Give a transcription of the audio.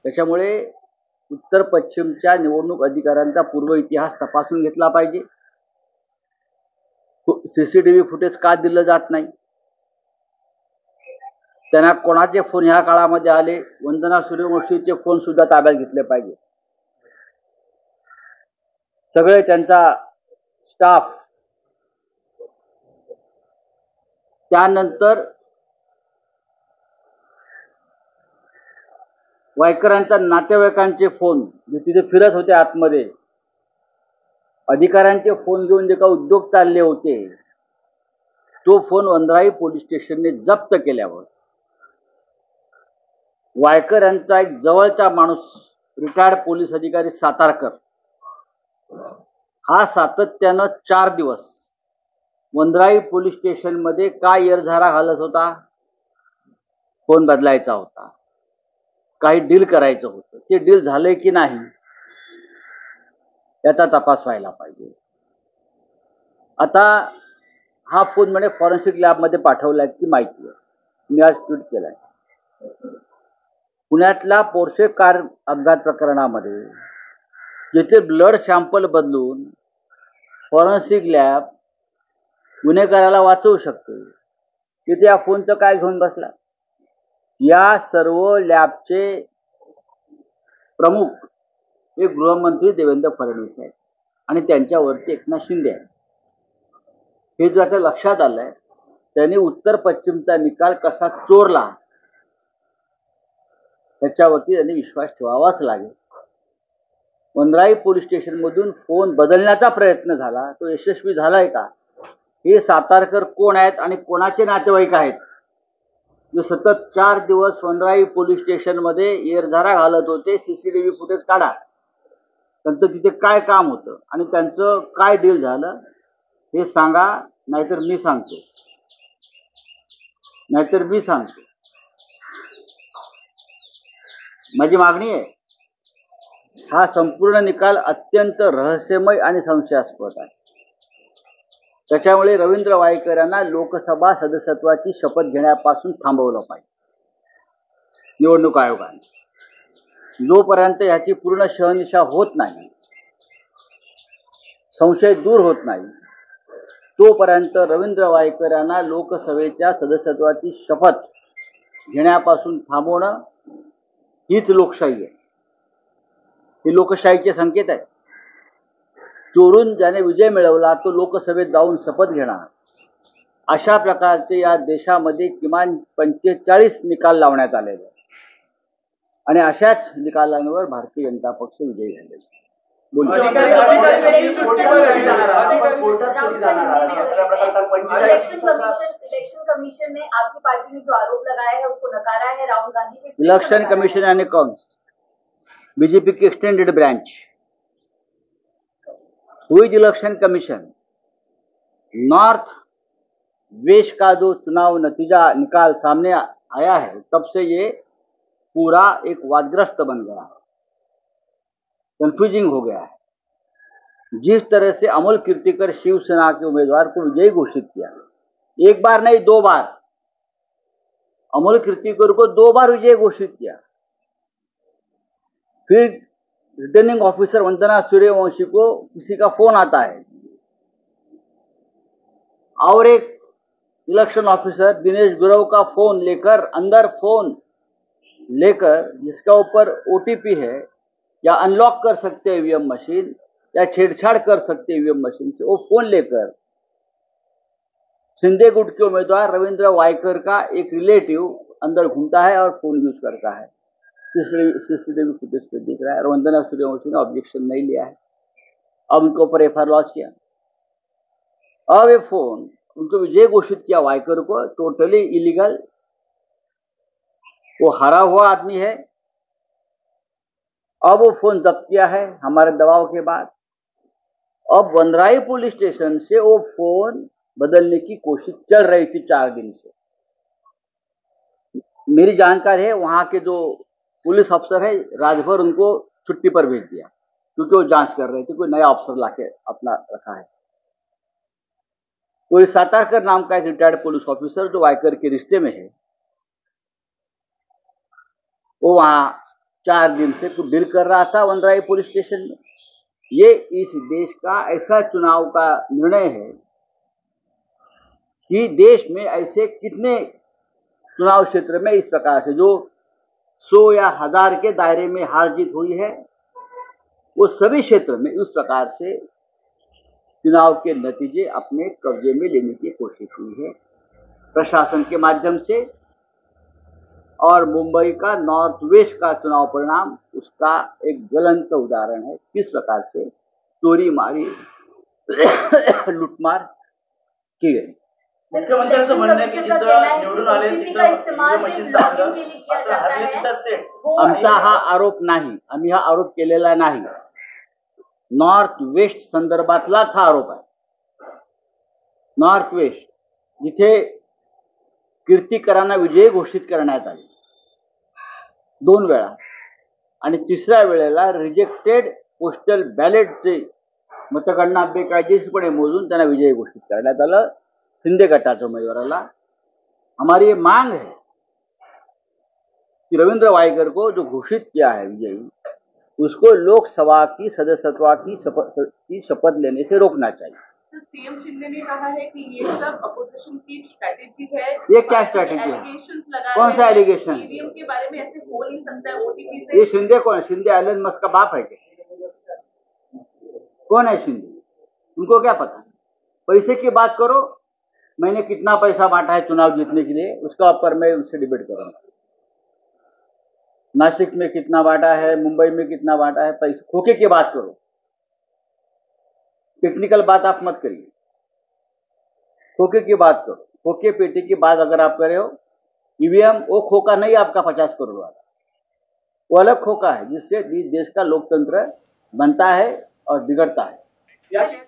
त्याच्यामुळे उत्तर पश्चिमच्या निवडणूक अधिकाऱ्यांचा पूर्व इतिहास तपासून घेतला पाहिजे. सीसीटीव्ही फुटेज का दिलं जात नाही, त्यांना कोणाचे फोन ह्या काळामध्ये आले, वंदना सूर्यवंशीचे फोन सुद्धा ताब्यात घेतले पाहिजे. सगळे त्यांचा स्टाफ, त्यानंतर वायकरांच्या नातेवाईकांचे फोन जे तिथे फिरत होते आतमध्ये, अधिकाऱ्यांचे फोन घेऊन जे का उद्योग चालले होते, तो फोन वंद्राई पोलीस स्टेशनने जप्त केल्यावर वायकर यांचा एक जवळचा माणूस, रिटायर्ड पोलीस अधिकारी सातारकर, हा सातत्यानं 4 दिवस वंद्राई पोलीस स्टेशन मध्ये का येरझारा घालत होता? फोन बदलायचा होता, काही डील करायचं होतं. ते डील झालंय की नाही याचा तपास व्हायला पाहिजे. आता हा फोन म्हणे फॉरेन्सिक लॅबमध्ये पाठवल्याची माहिती आहे. मी आज ट्विट केलाय. पुण्यातल्या पोर्शे कार अपघात प्रकरणामध्ये जिथे ब्लड सॅम्पल बदलून फॉरेन्सिक लॅब गुन्हेगाराला वाचवू शकते, तिथे या फोनचं काय घेऊन बसला? या सर्व लॅबचे प्रमुख हे गृहमंत्री देवेंद्र फडणवीस आहेत आणि त्यांच्यावरती एकनाथ शिंदे आहेत. हे जो आता लक्षात आलंय, त्यांनी उत्तर पश्चिमचा निकाल कसा चोरला त्याच्यावरती त्यांनी विश्वास ठेवावाच लागेल. वंद्राई पोलीस स्टेशन मधून फोन बदलण्याचा प्रयत्न झाला, तो यशस्वी झालाय का? हे सातारकर कोण आहेत आणि कोणाचे नातेवाईक आहेत जे सतत 4 दिवस वंद्राई पोलीस स्टेशन मध्ये येरझारा घालत होते? सीसीटीव्ही फुटेज काढा, त्यांचं तिथे काय काम होतं आणि त्यांचं काय डील झालं हे सांगा, नाहीतर मी सांगतो. माझी मागणी आहे, हा संपूर्ण निकाल अत्यंत रहस्यमय आणि संशयास्पद आहे. त्याच्यामुळे रवींद्र वायकर यांना लोकसभा सदस्यत्वाची शपथ घेण्यापासून थांबवलं पाहिजे निवडणूक आयोगाने. जोपर्यंत याची पूर्ण शहनिशा होत नाही, संशय दूर होत नाही, तोपर्यंत रवींद्र वायकर यांना लोकसभेच्या सदस्यत्वाची शपथ घेण्यापासून थांबवणं हीच लोकशाही आहे. ही लोकशाहीचे संकेत आहे. चोरून ज्याने विजय मिळवला तो लोकसभेत जाऊन शपथ घेणार. अशा प्रकारचे या देशामध्ये किमान 45 निकाल लावण्यात आलेले आणि अशाच निकालांवर भारतीय जनता पक्ष विजयी झालेला. इलेक्शन कमीशन यानी कौन? बीजेपी की एक्सटेंडेड ब्रांच. हुई इलेक्शन कमीशन नॉर्थ वेस्ट का जो चुनाव नतीजा निकाल सामने आया है, तब से ये पूरा एक वादग्रस्त बन गया है, कंफ्यूजिंग हो गया है। जिस तरह से अमोल कीर्तिकर शिवसेना के उम्मीदवार को विजयी घोषित किया, एक बार नहीं 2 बार, अमोल कीर्तिकर को 2 बार विजयी घोषित किया, फिर रिटर्निंग ऑफिसर वंदना सूर्यवंशी को किसी का फोन आता है और एक इलेक्शन ऑफिसर दिनेश गुरव का फोन लेकर, अंदर फोन लेकर जिसका ऊपर ओटीपी है, या अनलॉक कर सकते हैं ईवीएम मशीन, या छेड़छाड़ कर सकते हैं ईवीएम मशीन से, वो फोन लेकर सिंधे गुट के उम्मीदवार रविंद्र वायकर का एक रिलेटिव अंदर घूमता है और फोन यूज करता है। सीसीटीवी फुटेज पे दिख रहा है। और वंदना सूर्यवंशी ने ऑब्जेक्शन नहीं लिया है, अब उनके ऊपर एफआईआर लॉन्च किया। अब ये फोन उनको विजय घोषित किया वायकर को, टोटली इलीगल। वो हारा हुआ आदमी है। अब वो फोन जब्त किया है हमारे दबाव के बाद। अब वंद्राई पुलिस स्टेशन से वो फोन बदलने की कोशिश चल रही थी 4 दिन से। मेरी जानकारी है वहां के जो पुलिस अफसर है, राजभर उनको छुट्टी पर भेज दिया क्योंकि वो जांच कर रहे थे, कोई नया अफसर लाके अपना रखा है। कोई सातारकर नाम का एक रिटायर्ड पुलिस ऑफिसर जो वायकर के रिश्ते में है, वो वहां 4 दिन से कुछ डील कर रहा था वनराई पुलिस स्टेशन में। ये इस देश का ऐसा चुनाव का निर्णय है कि देश में ऐसे कितने चुनाव क्षेत्र में इस प्रकार से जो 100 या 1000 के दायरे में हार जीत हुई है, वो सभी क्षेत्र में उस प्रकार से चुनाव के नतीजे अपने कब्जे में लेने की कोशिश हुई है प्रशासन के माध्यम से। और मुंबई का नॉर्थ वेस्ट का चुनाव परिणाम उसका एक ज्वलंत उदाहरण है, किस प्रकार से चोरी मारी लूटमार की गई। मुख्यमंत्र्यांचं म्हणणं आहे की जिथं निवडून आले तिथं मशीन आमचा हा आरोप नाही, आम्ही हा आरोप केलेला नाही, नॉर्थ वेस्ट संदर्भातलाच हा आरोप आहे। नॉर्थ वेस्ट जिथे कीर्तिकरांना विजयी घोषित करण्यात आले 2 वेळा आणि तिसऱ्या वेळेला रिजेक्टेड पोस्टल बॅलेटचे मतगणना बेकायदेशीरपणे मोजून त्यांना विजयी घोषित करण्यात आलं शिंदे गटाच्या उम्मीदवाराला। हमारी ये मांग है कि रविंद्र वायकर को जो घोषित किया है विजयी, उसको लोकसभा की सदस्यत्व की शपथ लेने से रोकना चाहिए। तो सीएम शिंदे ने कहा है कि ये सब अपोजिशन की स्ट्रैटेजी है। ये क्या स्ट्रैटेजी है? कौन सा एलिगेशन? ईवीएम के बारे में ऐसे हो नहीं सकता है ओटीपी से। ये शिंदे कौन है? शिंदे एलन मस्क का बाप है क्या? कौन है शिंदे? उनको क्या पता? पैसे की बात करो, मैंने कितना पैसा बांटा है चुनाव जीतने के लिए, उसका ऊपर मैं उससे डिबेट करूंगा। नासिक में कितना बांटा है, मुंबई में कितना बांटा है, पैसे खोखे की बात करो, टेक्निकल बात आप मत करिए, खोखे की बात करो। खोखे पेटी की बात अगर आप कर रहे हो, ईवीएम वो खोखा नहीं आपका 50 करोड़ वाला, वो अलग खोखा है जिससे देश का लोकतंत्र बनता है और बिगड़ता है।